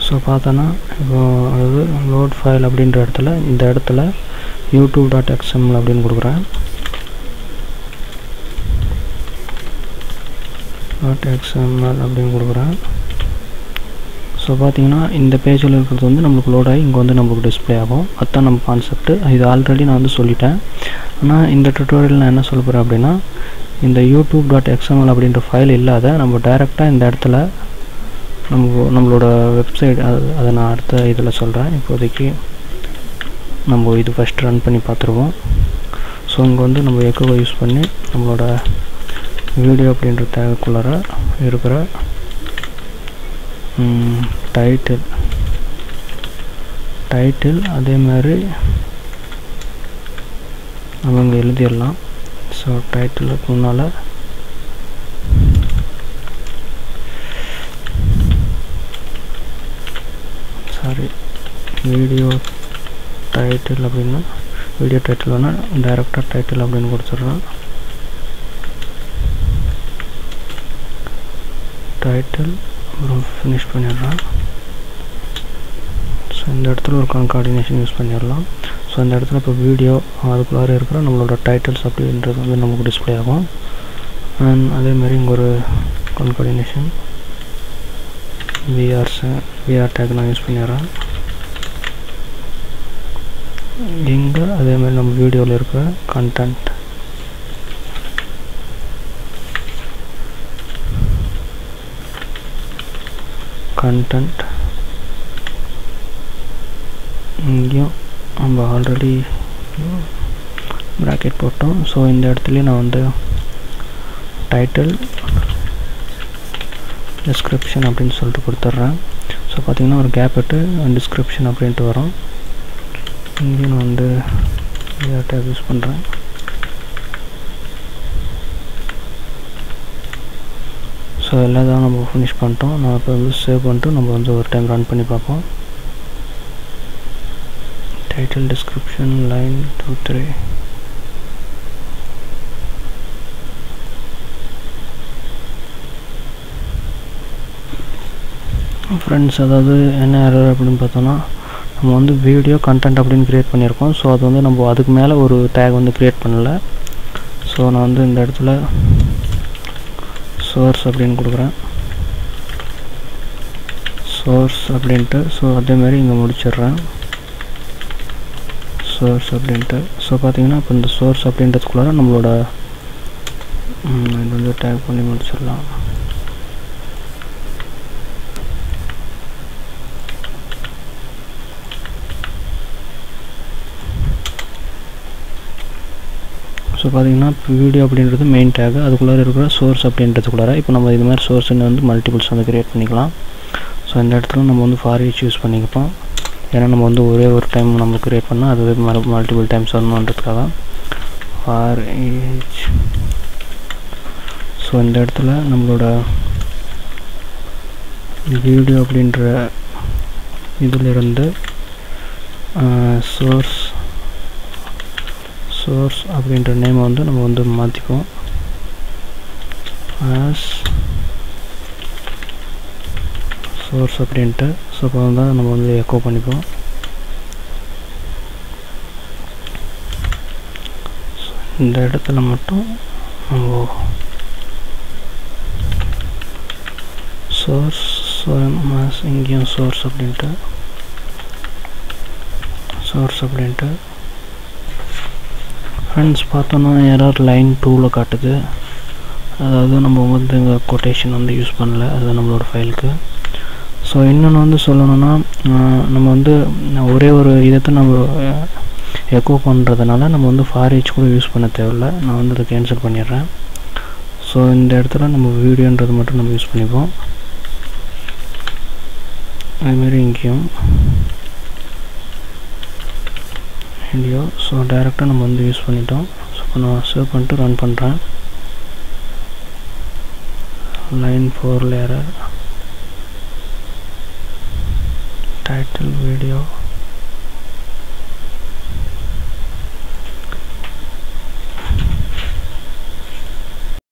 So பார்த்தோன்னா இப்போ அதாவது லோட் ஃபைல் அப்படின்ற இடத்துல இந்த இடத்துல youtube.xml அப்படின்னு கொடுக்குறேன். .xml அப்படின்னு கொடுக்குறேன். ஸோ பார்த்தீங்கன்னா இந்த பேஜில் இருக்கிறது வந்து நம்மளுக்கு லோட் ஆகி இங்கே வந்து நம்மளுக்கு டிஸ்பிளே ஆகும். அதுதான் நம்ம கான்செப்ட்டு. இது ஆல்ரெடி நான் வந்து சொல்லிட்டேன். ஆனால் இந்த டுட்டோரியல் நான் என்ன சொல்ல போகிறேன் அப்படின்னா, இந்த youtube.xml அப்படின்ற ஃபைல் இல்லாத நம்ம டைரெக்டாக இந்த இடத்துல நம்மளோட வெப்சைட் அதை நான் அடுத்த இதில் சொல்கிறேன். இப்போதைக்கு நம்ம இது ஃபஸ்ட் ரன் பண்ணி பார்த்துருவோம். ஸோ இங்கே வந்து நம்ம எக்கோவை யூஸ் பண்ணி நம்மளோட வீடியோ அப்படின்ற தேவைக்குள்ளார இருக்கிற டைட்டில் அதே மாதிரி நம்ம இங்கே எழுதிடலாம். ஸோ டைட்டிலுக்கு முன்னால் வீடியோ டைட்டில் அப்படின்னா வீடியோ டைட்டில் வேணால் டைரெக்டாக டைட்டில் அப்படின்னு கொடுத்துட்றேன். டைட்டில் அப்புறம் ஃபினிஷ் பண்ணிடுறேன். ஸோ இந்த இடத்துல ஒரு கான்கார்டினேஷன் யூஸ் பண்ணிடலாம். ஸோ இந்த இடத்துல இப்போ வீடியோ அதுக்குள்ளார இருக்கிற நம்மளோட டைட்டில்ஸ் அப்படின்றது வந்து நமக்கு டிஸ்பிளே ஆகும். அண்ட் அதேமாதிரி இங்கே ஒரு கான்கார்டினேஷன் விஆர் டேக் நான் யூஸ் பண்ணிடுறேன். இங்கே அதேமாதிரி நம்ம வீடியோவில் இருக்கிற கண்டென்ட் இங்கேயும் நம்ம ஆல்ரெடி ப்ராக்கெட் போட்டோம். ஸோ இந்த இடத்துலையும் நான் வந்து டைட்டில் டிஸ்கிரிப்ஷன் அப்படின்னு சொல்லிட்டு கொடுத்துட்றேன். ஸோ பார்த்திங்கன்னா ஒரு கேப் விட்டு டிஸ்கிரிப்ஷன் அப்படின்ட்டு வரும். இங்கேயும் நான் வந்து டேக் யூஸ் பண்ணுறேன். ஸோ எல்லாம் தான் நம்ம ஃபினிஷ் பண்ணிட்டோம். நான் இப்போ வந்து சேவ் பண்ணிட்டு நம்ம வந்து ஒரு டைம் ரன் பண்ணி பார்ப்போம். டைட்டில் டிஸ்கிரிப்ஷன் லைன் 2 3 ஃப்ரெண்ட்ஸ், அதாவது என்ன எரர் அப்படின்னு பார்த்தோன்னா, நம்ம வந்து வீடியோ கண்டென்ட் அப்படின்னு க்ரியேட் பண்ணியிருக்கோம். ஸோ அது வந்து நம்ம அதுக்கு மேலே ஒரு டேக் வந்து க்ரியேட் பண்ணல. ஸோ நான் வந்து இந்த இடத்துல சோர்ஸ் அப்படின்னு கொடுக்குறேன். சோர்ஸ் அப்படின்ட்டு ஸோ அதேமாதிரி இங்கே முடிச்சிடுறேன். சோர்ஸ் அப்படின்ட்டு ஸோ பார்த்தீங்கன்னா இப்போ இந்த சோர்ஸ் அப்படின்றதுக்குள்ளார நம்மளோட இது வந்து டேக் பண்ணி முடிச்சிடலாம். ஸோ பார்த்தீங்கன்னா இப்போ வீடியோ அப்படின்றது மெயின் டேக், அதுக்குள்ளார இருக்கிற சோர்ஸ் அப்படின்றதுக்குள்ளார இப்போ நம்ம இது மாதிரி சோர்ஸ்ன்னு வந்து மல்டிபிள்ஸ் வந்து க்ரியேட் பண்ணிக்கலாம். ஸோ இந்த இடத்துல நம்ம வந்து ஃபார் ஈச் யூஸ் பண்ணிக்கப்போம். ஏன்னா நம்ம வந்து ஒரே ஒரு டைம் நம்ம க்ரியேட் பண்ணால் அதுவே மல்டிபிள் டைம்ஸ் வரணுன்றதுக்காக ஃபார் ஈச். ஸோ இந்த இடத்துல நம்மளோட வீடியோ அப்படின்ற இதிலிருந்து சோர்ஸ் அப்படின்ற நேமை வந்து நம்ம வந்து மாற்றிப்போம். ஆஸ் சோர்ஸ் அப்படின்ட்டு ஸோ இப்போ வந்து நம்ம வந்து எக்கோ பண்ணிப்போம். இந்த இடத்துல மட்டும் நம்ம சோர்ஸ் இங்கேயும் சோர்ஸ் அப்படின்ட்டு ஃப்ரெண்ட்ஸ் பார்த்தோன்னா எரர் லைன் 2ல் காட்டுது. அதாவது நம்ம வந்து இங்கே கொட்டேஷன் வந்து யூஸ் பண்ணல, அது நம்மளோட ஃபைலுக்கு. ஸோ இன்னொன்று வந்து சொல்லணுன்னா, நம்ம வந்து ஒரே ஒரு இதை நம்ம எக்கோ பண்ணுறதுனால நம்ம வந்து ஃபார் ஈச் கூட யூஸ் பண்ண தேவையில்லை. நான் வந்து அதை கேன்சல் பண்ணிடுறேன். ஸோ இந்த இடத்துல நம்ம வீடியோன்றது மட்டும் நம்ம யூஸ் பண்ணிப்போம். அதுமாரி இங்கேயும் வீடியோ ஸோ டைரெக்டாக நம்ம வந்து யூஸ் பண்ணிட்டோம். ஸோ இப்போ நான் சேவ் பண்ணிட்டு ரன் பண்ணுறேன். Line 4 error title video